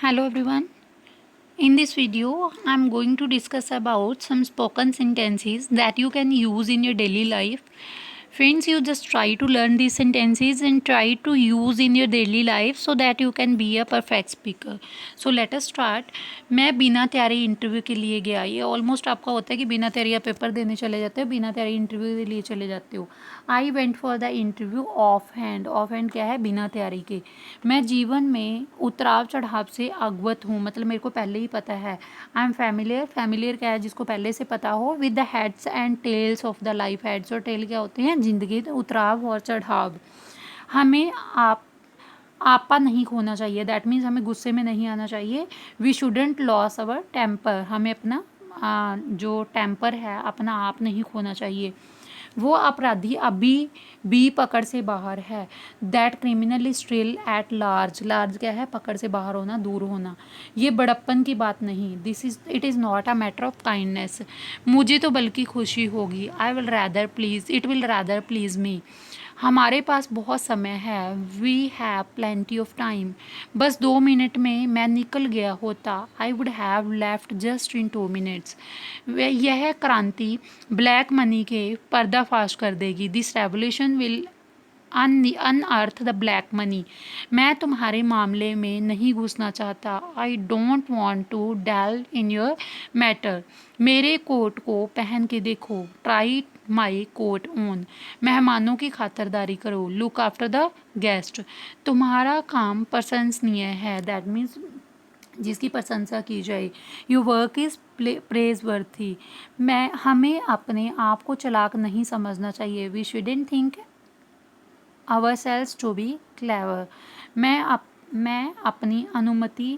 Hello everyone. In this video, I'm going to discuss about some spoken sentences that you can use in your daily life. Friends, you just try to learn these sentences and try to use in your daily life so that you can be a perfect speaker. So let us start. मैं बिना तैयारी interview के लिए गया. ये almost आपका होता है कि बिना तैयारी आप पेपर देने चले जाते हो, बिना तैयारी इंटरव्यू के लिए चले जाते हो. I went for the interview of hand. Of hand क्या है? बिना तैयारी के. मैं जीवन में उतराव चढ़ाव से अवगत हूँ, मतलब मेरे को पहले ही पता है. I M familiar. फैमिलियर क्या है? जिसको पहले से पता हो. With the heads and tails of the life. Heads और टेल क्या होते हैं? ज़िंदगी, उतराव और चढ़ाव. हमें आपा नहीं खोना चाहिए. दैट मीन्स हमें गुस्से में नहीं आना चाहिए. We shouldn't lose our temper. हमें अपना जो टेम्पर है, अपना आप नहीं खोना चाहिए. वो अपराधी अभी भी पकड़ से बाहर है. That criminal is still at large. Large क्या है? पकड़ से बाहर होना, दूर होना. ये बड़प्पन की बात नहीं. It is not a matter of kindness. मुझे तो बल्कि खुशी होगी. I will rather please. It will rather please me. हमारे पास बहुत समय है. We have plenty of time. बस 2 मिनट में मैं निकल गया होता. I would have left just in 2 minutes. यह क्रांति ब्लैक मनी के पर्दाफाश कर देगी. This revolution will unearth the black money. मैं तुम्हारे मामले में नहीं घुसना चाहता. I don't want to deal in your matter. मेरे कोट को पहन के देखो. Try my coat on. मेहमानों की खातिरदारी करो. Look after the guest. तुम्हारा काम प्रशंसनीय है. दैट मीन्स जिसकी प्रशंसा की जाए. You work is praiseworthy. हमें अपने आप को चालाक नहीं समझना चाहिए. We shouldn't think ourselves to be clever. मैं अपनी अनुमति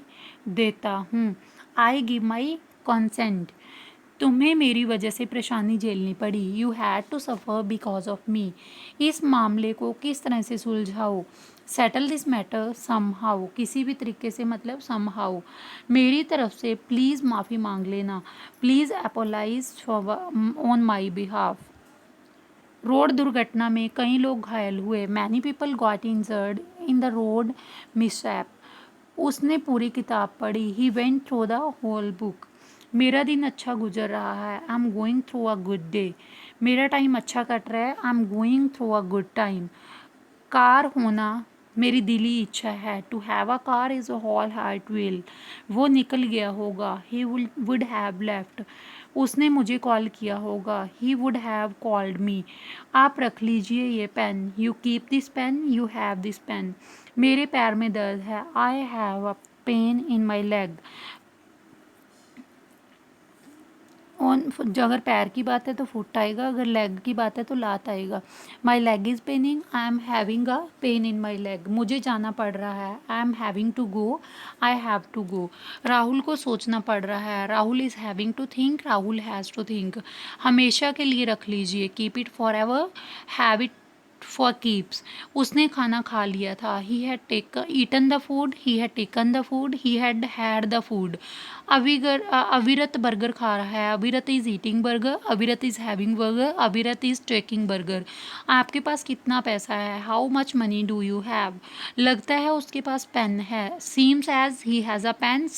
देता हूँ. I give my consent. तुम्हें मेरी वजह से परेशानी झेलनी पड़ी. You had to suffer because of me. इस मामले को किस तरह से सुलझाओ. Settle this matter somehow. किसी भी तरीके से, मतलब सम हाउ. मेरी तरफ से प्लीज़ माफ़ी मांग लेना. Please apologise on my behalf. Road दुर्घटना में कई लोग घायल हुए. Many people got injured in the road mishap. उसने पूरी किताब पढ़ी. He went through the whole book. मेरा दिन अच्छा गुजर रहा है. I am going through a good day. मेरा टाइम अच्छा कट रहा है. I am going through a good time. Car होना मेरी दिली इच्छा है. To have a car is a whole heart will. वो निकल गया होगा. He would have left. उसने मुझे कॉल किया होगा. He would have called me. आप रख लीजिए ये pen. You keep this pen. You have this pen. मेरे पैर में दर्द है. I have a pain in my leg. On अगर पैर की बात है तो फुट आएगा. अगर लेग की बात है तो लात आएगा. My leg is paining. I am having a pain in my leg. मुझे जाना पड़ रहा है. I am having to go. I have to go. Rahul को सोचना पड़ रहा है. Rahul is having to think. Rahul has to think. हमेशा के लिए रख लीजिए. Keep it forever. Have it for keeps. उसने खाना खा लिया था. He had eaten the food. He had taken the food. He had the food. Avirat burger खा रहा है. Avirat is eating burger. Avirat is having burger. Avirat is taking burger. आपके पास कितना पैसा है. How much money do you have. लगता है उसके पास पेन है. Seems as he has a pen.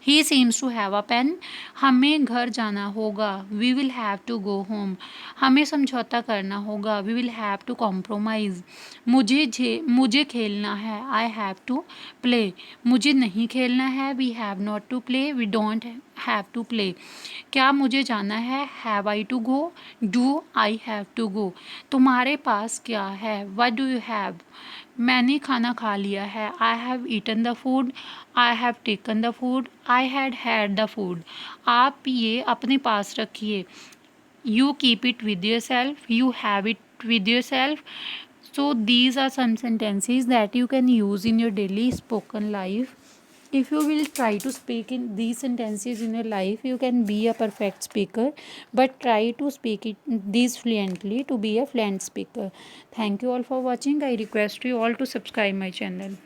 He seems to have a pen. हमें घर जाना होगा. We will have to go home. हमें समझौता करना होगा. We will have to compromise. मुझे खेलना है. I have to play. मुझे नहीं खेलना है. We have not to play. We don't have to play. क्या मुझे जाना है. Have I to go. Do I have to go. तुम्हारे पास क्या है. What do you have. मैंने खाना खा लिया है. I have eaten the food. I have taken the food. I had the food. आप ये अपने पास रखिए. You keep it with yourself. You have it with yourself. So these are some sentences that you can use in your daily spoken life. If you will try to speak in these sentences in your life, you can be a perfect speaker. But try to speak these fluently to be a fluent speaker. Thank you all for watching. I request you all to subscribe my channel.